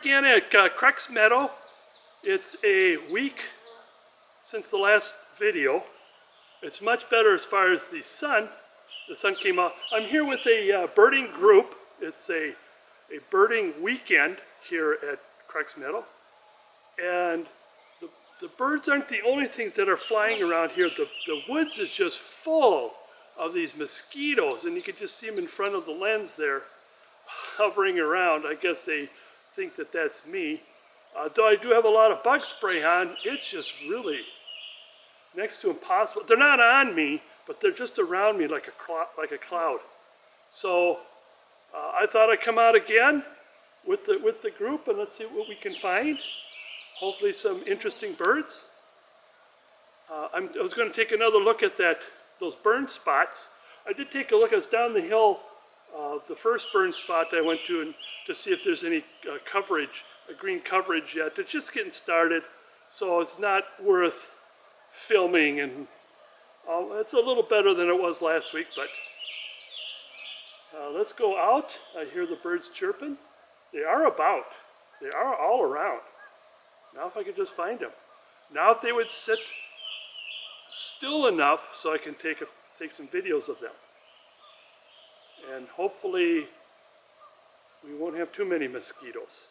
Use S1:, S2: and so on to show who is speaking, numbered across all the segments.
S1: again at Crex Meadow. It's a week since the last video. It's much better as far as the sun. The sun came out. I'm here with a birding group. It's a birding weekend here at Crex Meadow. And the birds aren't the only things that are flying around here. The woods is just full of these mosquitoes, and you can just see them in front of the lens there, hovering around. I guess they think that that's me. Though I do have a lot of bug spray on, it's just really next to impossible. They're not on me, but they're just around me like a cloud. So I thought I'd come out again with the group and let's see what we can find. Hopefully some interesting birds. I was going to take another look at those burn spots. I did take a look. I was down the hill, the first burn spot I went to, and to see if there's any coverage, green coverage yet. It's just getting started, so it's not worth filming. And it's a little better than it was last week, but let's go out. I hear the birds chirping. They are about. They are all around. Now if I could just find them. Now if they would sit still enough so I can take some videos of them. And hopefully we won't have too many mosquitoes.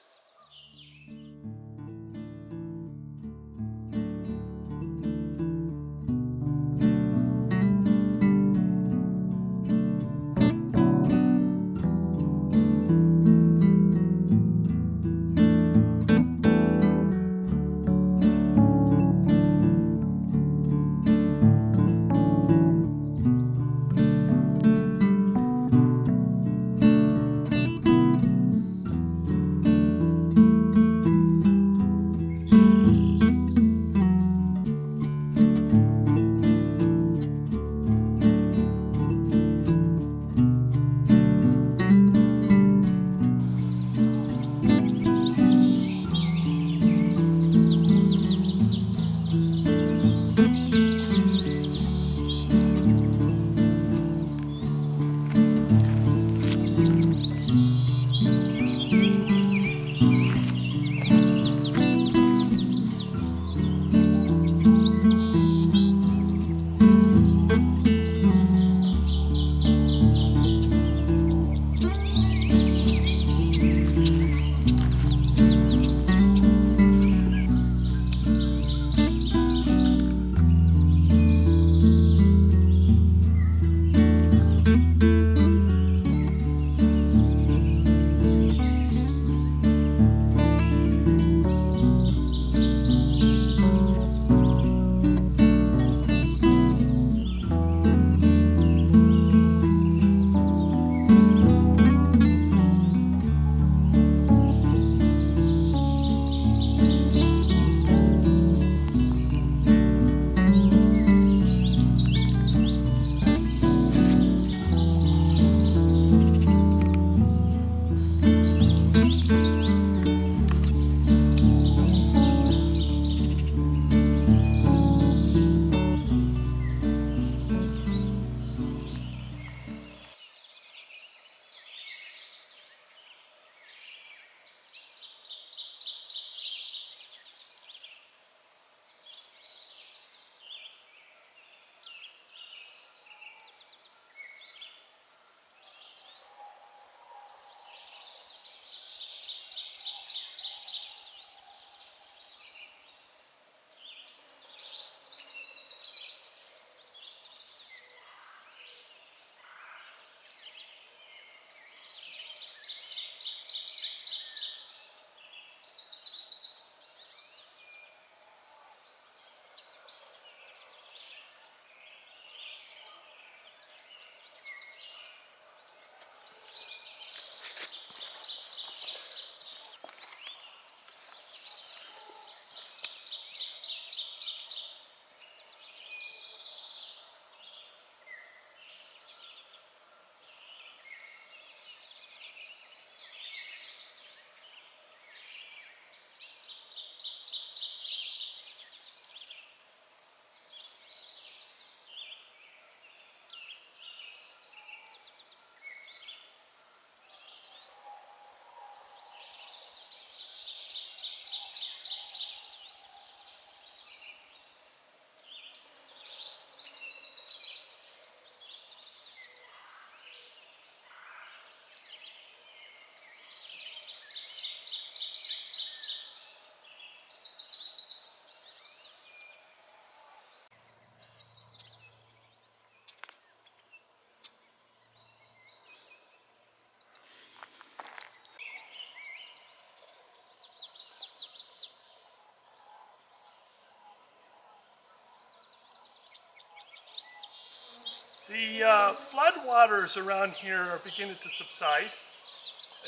S1: The flood waters around here are beginning to subside.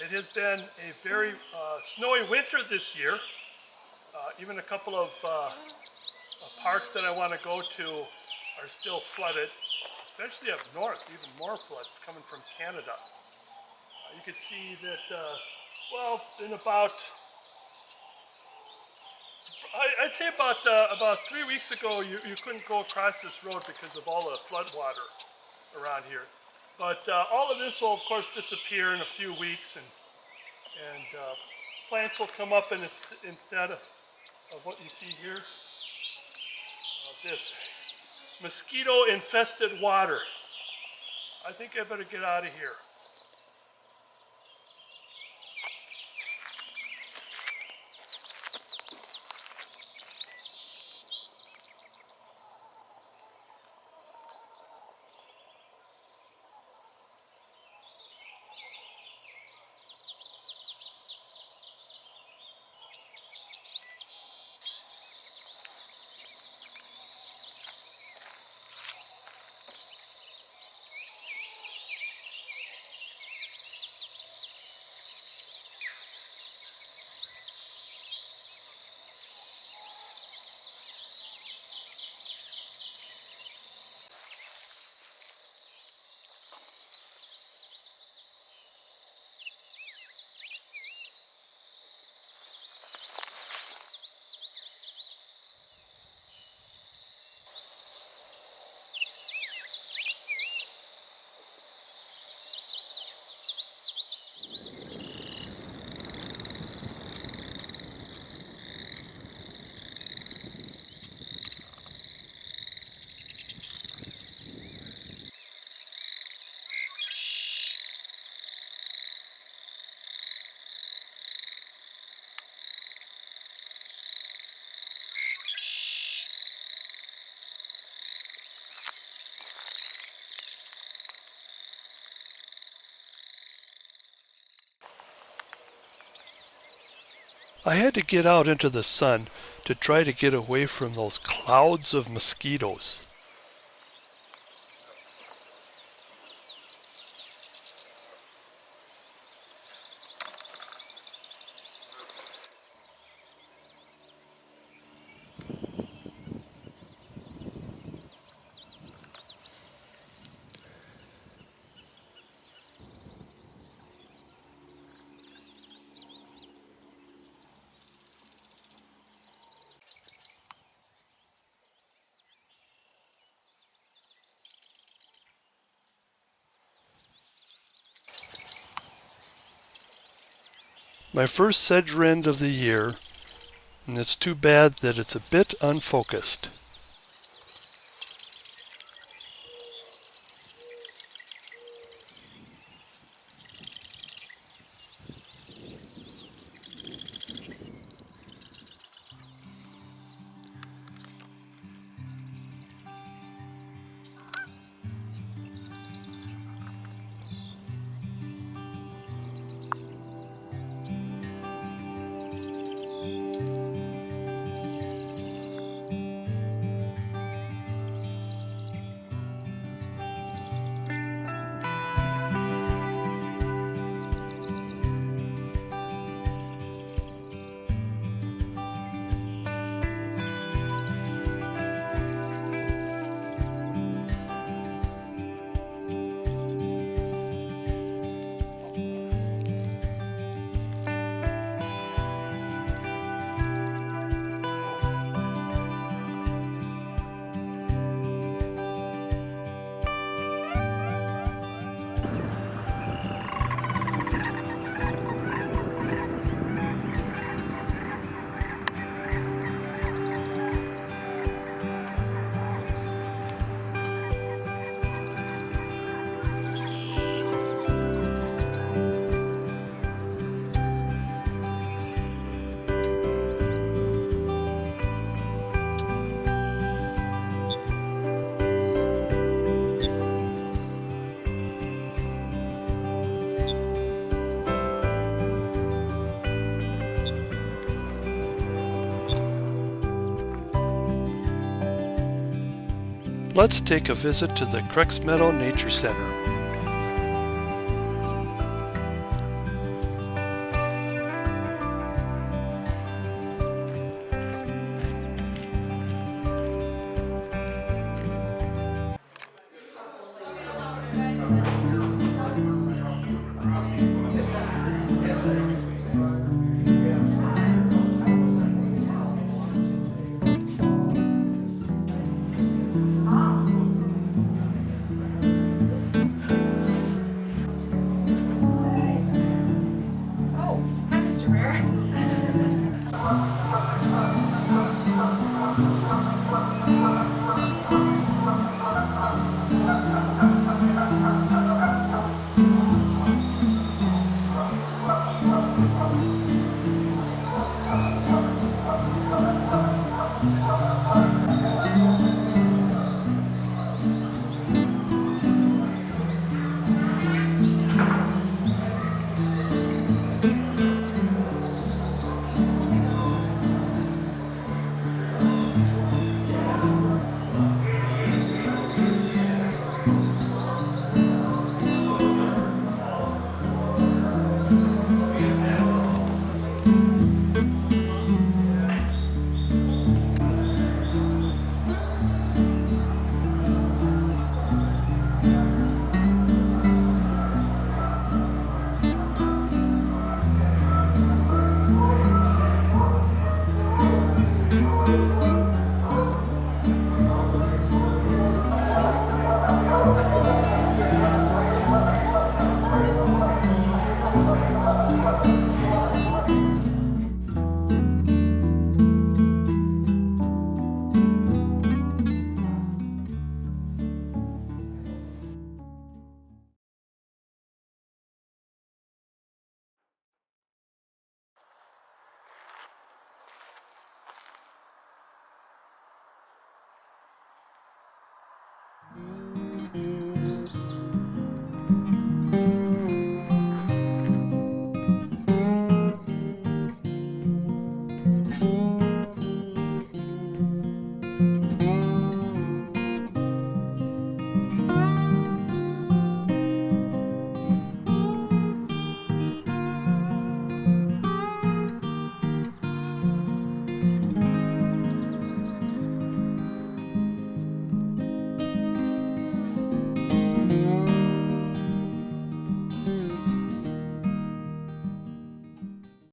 S1: It has been a very snowy winter this year. Even a couple of parks that I want to go to are still flooded, especially up north, even more floods coming from Canada. You can see that, well, in about, I'd say about 3 weeks ago, you couldn't go across this road because of all the flood water around here. But all of this will, of course, disappear in a few weeks, and plants will come up instead of what you see here. This mosquito-infested water. I think I better get out of here. I had to get out into the sun to try to get away from those clouds of mosquitoes. My first sedge rend of the year, and it's too bad that it's a bit unfocused. Let's take a visit to the Crux Meadow Nature Center.